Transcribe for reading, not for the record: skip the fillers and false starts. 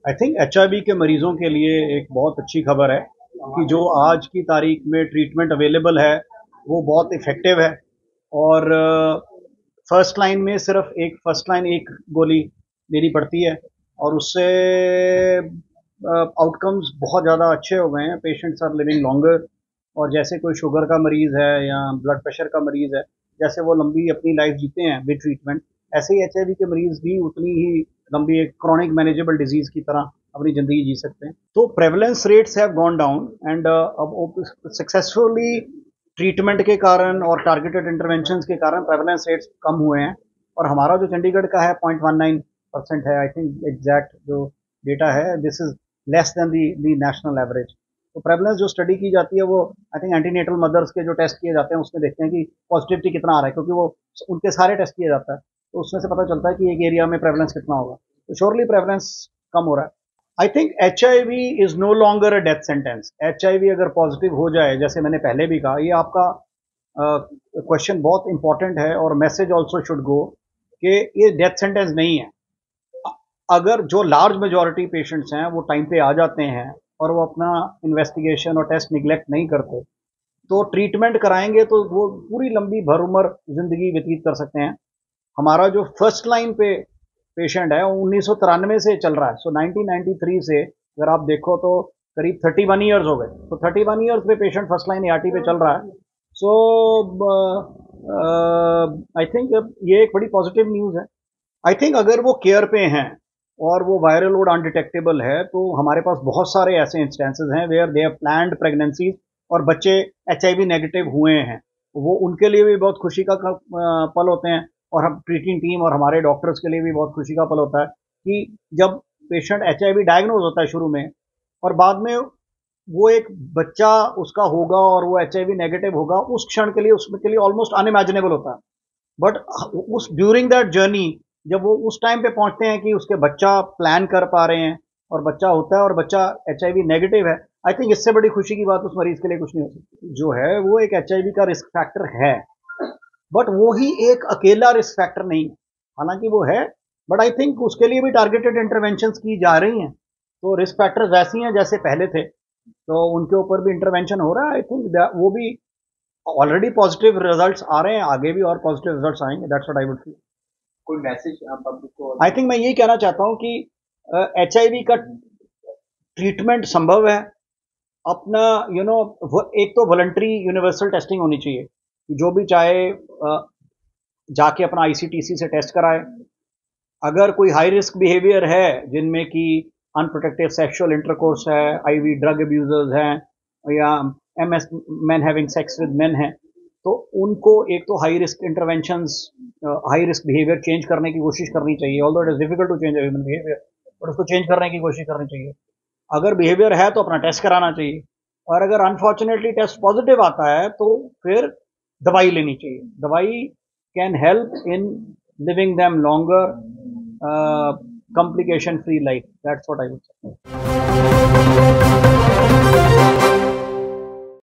I think HIV के मरीजों के लिए एक बहुत अच्छी खबर है कि जो आज की तारीख में ट्रीटमेंट अवेलेबल है वो बहुत इफ़ेक्टिव है। और फर्स्ट लाइन एक गोली देनी पड़ती है और उससे आउटकम्स बहुत ज़्यादा अच्छे हो गए हैं। Patients are living longer. और जैसे कोई शुगर का मरीज़ है या ब्लड प्रेशर का मरीज़ है, जैसे वो लंबी अपनी लाइफ जीते हैं विद ट्रीटमेंट, ऐसे ही एचआईवी के मरीज़ भी उतनी ही लंबी एक क्रॉनिक मैनेजेबल डिजीज़ की तरह अपनी ज़िंदगी जी सकते हैं। तो prevalence rates have gone down and अब सक्सेसफुली ट्रीटमेंट के कारण और टारगेटेड इंटरवेंशन के कारण प्रेवलेंस रेट्स कम हुए हैं। और हमारा जो चंडीगढ़ का है 0.19% है। आई थिंक एग्जैक्ट जो डेटा है, this is less than the national average. तो प्रेवलेंस जो स्टडी की जाती है वो आई थिंक एंटीनेटल मदर्स के जो टेस्ट किए जाते हैं उसमें देखते हैं कि पॉजिटिविटी कितना आ रहा है, क्योंकि वो उनके सारे टेस्ट किए जाता है तो उसमें से पता चलता है कि एक एरिया में प्रेवलेंस कितना होगा। तो श्योरली प्रेवलेंस कम हो रहा है। I think H I V is no longer a death sentence. H I V अगर पॉजिटिव हो जाए, जैसे मैंने पहले भी कहा, ये आपका क्वेश्चन बहुत इंपॉर्टेंट है और मैसेज ऑल्सो शुड गो कि ये डेथ सेंटेंस नहीं है। अगर जो लार्ज मेजॉरिटी पेशेंट्स हैं वो टाइम पे आ जाते हैं और वो अपना इन्वेस्टिगेशन और टेस्ट निगलेक्ट नहीं करते, तो ट्रीटमेंट कराएंगे तो वो पूरी लंबी भर उम्र जिंदगी व्यतीत कर सकते हैं। हमारा जो फर्स्ट लाइन पे पेशेंट है वो 1993 से चल रहा है। सो 1993 से अगर आप देखो तो करीब 31 ईयर्स हो गए। तो 31 ईयर्स पे पेशेंट फर्स्ट लाइन एआरटी पे चल रहा है। सो आई थिंक ये एक बड़ी पॉजिटिव न्यूज़ है। आई थिंक अगर वो केयर पे हैं और वो वायरल लोड अनडिटेक्टेबल है, तो हमारे पास बहुत सारे ऐसे इंस्टेंसेस हैं where they have planned pregnancies और बच्चे एचआईवी नेगेटिव हुए हैं। वो उनके लिए भी बहुत खुशी का पल होते हैं और हम ट्रीटिंग टीम और हमारे डॉक्टर्स के लिए भी बहुत खुशी का पल होता है कि जब पेशेंट एचआईवी डायग्नोज होता है शुरू में और बाद में वो एक बच्चा उसका होगा और वो एचआईवी नेगेटिव होगा, उस क्षण के लिए उसके लिए ऑलमोस्ट अनइमेजिनेबल होता है। बट उस ड्यूरिंग दैट जर्नी जब वो उस टाइम पे पहुंचते हैं कि उसके बच्चा प्लान कर पा रहे हैं और बच्चा होता है और बच्चा एचआईवी नेगेटिव है, आई थिंक इससे बड़ी खुशी की बात उस मरीज के लिए कुछ नहीं हो सकती। जो है वो एक एचआईवी का रिस्क फैक्टर है, बट वो ही एक अकेला रिस्क फैक्टर नहीं है। हालांकि वो है, बट आई थिंक उसके लिए भी टारगेटेड इंटरवेंशन की जा रही हैं। तो रिस्क फैक्टर्स वैसी हैं जैसे पहले थे, तो उनके ऊपर भी इंटरवेंशन हो रहा है। आई थिंक वो भी ऑलरेडी पॉजिटिव रिजल्ट्स आ रहे हैं, आगे भी और पॉजिटिव रिजल्ट्स आएंगे। That's what I would feel. कोई मैसेज आप पब्लिक को? आई थिंक मैं यही कहना चाहता हूं कि एचआईवी का ट्रीटमेंट संभव है। अपना एक तो वॉलंटरी यूनिवर्सल टेस्टिंग होनी चाहिए। जो भी चाहे जाके अपना आईसीटीसी से टेस्ट कराए। अगर कोई हाई रिस्क बिहेवियर है जिनमें कि अनप्रोटेक्टेड सेक्सुअल इंटरकोर्स है, आईवी ड्रग अब्यूजर्स हैं या MS man having sex with men है, तो उनको एक तो high risk interventions, high risk behaviour change करने की कोशिश करनी चाहिए। Although it is difficult to change human behaviour, but उसको चेंज करने की कोशिश करनी चाहिए। अगर बिहेवियर है तो अपना टेस्ट कराना चाहिए, और अगर अनफॉर्चुनेटली टेस्ट पॉजिटिव आता है तो फिर दवाई लेनी चाहिए। दवाई can help in living them longer, complication free life. That's what I would say.